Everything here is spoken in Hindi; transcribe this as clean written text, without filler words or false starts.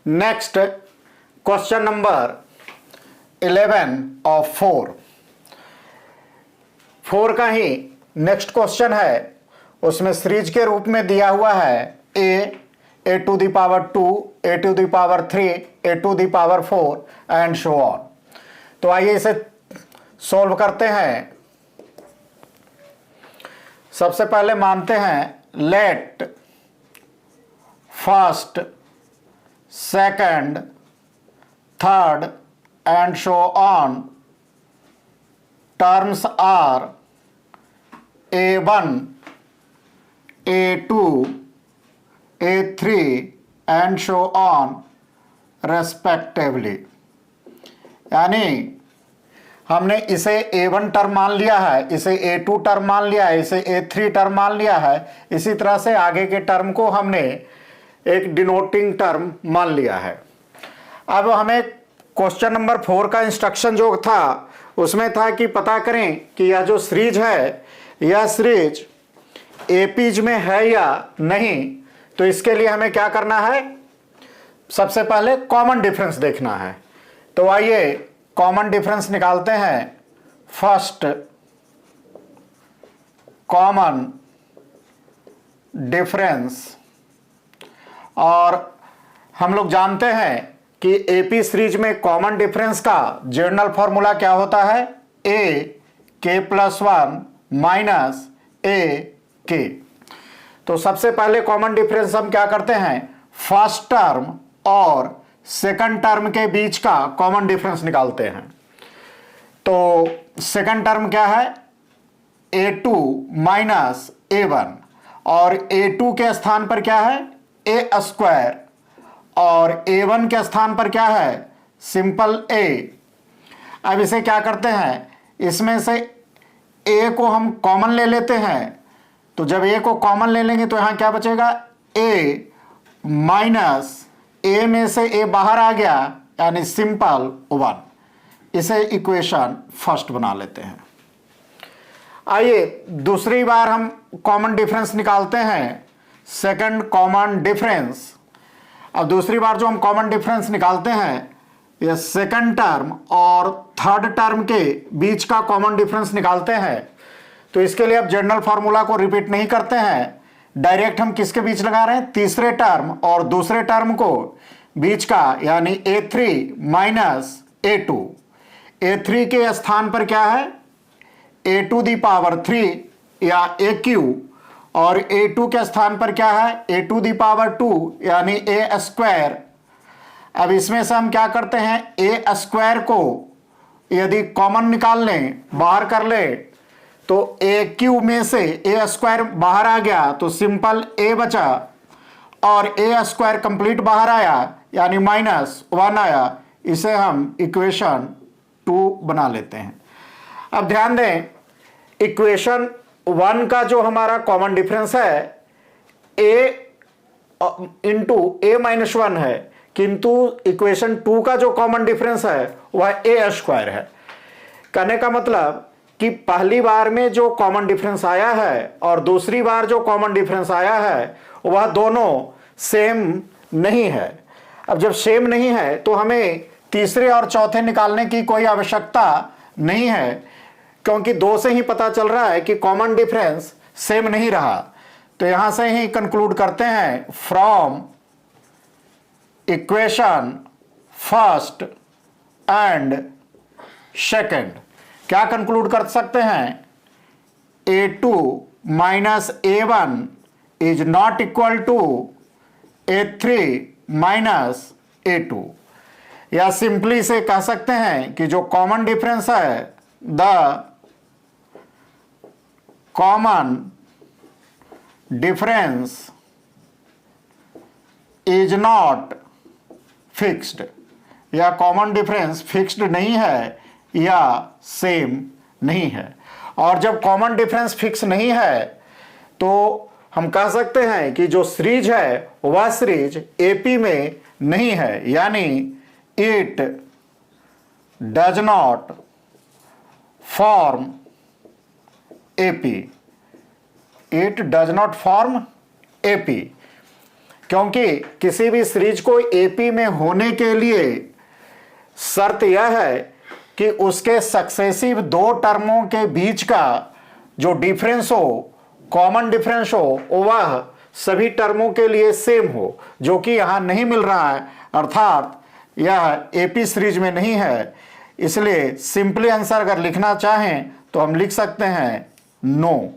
नेक्स्ट क्वेश्चन नंबर 11 ऑफ 4 का ही नेक्स्ट क्वेश्चन है। उसमें सीरीज के रूप में दिया हुआ है a to the power 2, a to the power 3, a to the power 4 and so on. तो आइए इसे सॉल्व करते हैं। सबसे पहले मानते हैं let first, second, third and so on terms are a1, a2, a3 and so on respectively. यानी हमने इसे a1 टर्म मान लिया है, इसे a2 टर्म मान लिया है, इसे a3 टर्म मान लिया है। इसी तरह से आगे के टर्म को हमने एक डिनोटिंग टर्म मान लिया है। अब हमें क्वेश्चन नंबर 4 का इंस्ट्रक्शन जो था उसमें था कि पता करें कि यह जो सीरीज है यह सीरीज एपीज में है या नहीं। तो इसके लिए हमें क्या करना है, सबसे पहले कॉमन डिफरेंस देखना है। तो आइए कॉमन डिफरेंस निकालते हैं। फर्स्ट कॉमन डिफरेंस, और हम लोग जानते हैं कि एपी सीरीज में कॉमन डिफरेंस का जनरल फॉर्मूला क्या होता है, ए के प्लस 1 माइनस ए के। तो सबसे पहले कॉमन डिफरेंस हम क्या करते हैं, फर्स्ट टर्म और सेकंड टर्म के बीच का कॉमन डिफरेंस निकालते हैं। तो सेकंड टर्म क्या है, a2 माइनस a1, और a2 के स्थान पर क्या है a स्क्वायर, और a1 के स्थान पर क्या है सिंपल a। अब इसे क्या करते हैं, इसमें से a को हम कॉमन ले लेते हैं। तो जब a को कॉमन ले लेंगे तो यहां क्या बचेगा, a माइनस a में से a बाहर आ गया, यानी सिंपल 1। इसे इक्वेशन फर्स्ट बना लेते हैं। आइए दूसरी बार हम कॉमन डिफरेंस निकालते हैं, सेकंड कॉमन डिफरेंस। अब दूसरी बार जो हम कॉमन डिफरेंस निकालते हैं यह सेकंड टर्म और थर्ड टर्म के बीच का कॉमन डिफरेंस निकालते हैं। तो इसके लिए अब जनरल फार्मूला को रिपीट नहीं करते हैं, डायरेक्ट हम किसके बीच लगा रहे हैं, तीसरे टर्म और दूसरे टर्म को बीच का, यानी a3 माइनस a2। a3 के स्थान पर क्या है a टू दी पावर 3 या aq, और a2 के स्थान पर क्या है a टू दी पावर 2 यानी a स्क्वायर। अब इसमें से हम क्या करते हैं, a स्क्वायर को यदि कॉमन निकाल लें, बाहर कर ले, तो aq में से a स्क्वायर बाहर आ गया तो सिंपल a बचा, और a स्क्वायर कंप्लीट बाहर आया यानी माइनस 1 आया। इसे हम इक्वेशन 2 बना लेते हैं। अब ध्यान दें, इक्वेशन 1 का जो हमारा कॉमन डिफरेंस है a इंटू a माइनस 1 है, किंतु इक्वेशन 2 का जो कॉमन डिफरेंस है वह a स्क्वायर है। कहने का मतलब कि पहली बार में जो कॉमन डिफरेंस आया है और दूसरी बार जो कॉमन डिफरेंस आया है वह दोनों सेम नहीं है। अब जब सेम नहीं है तो हमें तीसरे और चौथे निकालने की कोई आवश्यकता नहीं है, क्योंकि 2 से ही पता चल रहा है कि कॉमन डिफरेंस सेम नहीं रहा। तो यहां से ही कंक्लूड करते हैं, from equation first and second क्या कंक्लूड कर सकते हैं, a2 minus a1 is not equal to a3 minus a2। या सिंपली से कह सकते हैं कि जो कॉमन डिफरेंस है, the common difference is not fixed, या कॉमन डिफरेंस फिक्स्ड नहीं है या सेम नहीं है। और जब कॉमन डिफरेंस फिक्स नहीं है तो हम कह सकते हैं कि जो सीरीज है वह सीरीज एपी में नहीं है, यानी it does not form AP, it does not form AP. क्योंकि किसी भी सीरीज को एपी में होने के लिए शर्त यह है कि उसके सक्सेसिव दो टर्मों के बीच का जो डिफरेंस हो, कॉमन डिफरेंस हो, वह सभी टर्मों के लिए सेम हो, जो कि यहां नहीं मिल रहा है, अर्थात यह एपी सीरीज में नहीं है। इसलिए सिंपली आंसर अगर लिखना चाहें तो हम लिख सकते हैं नो।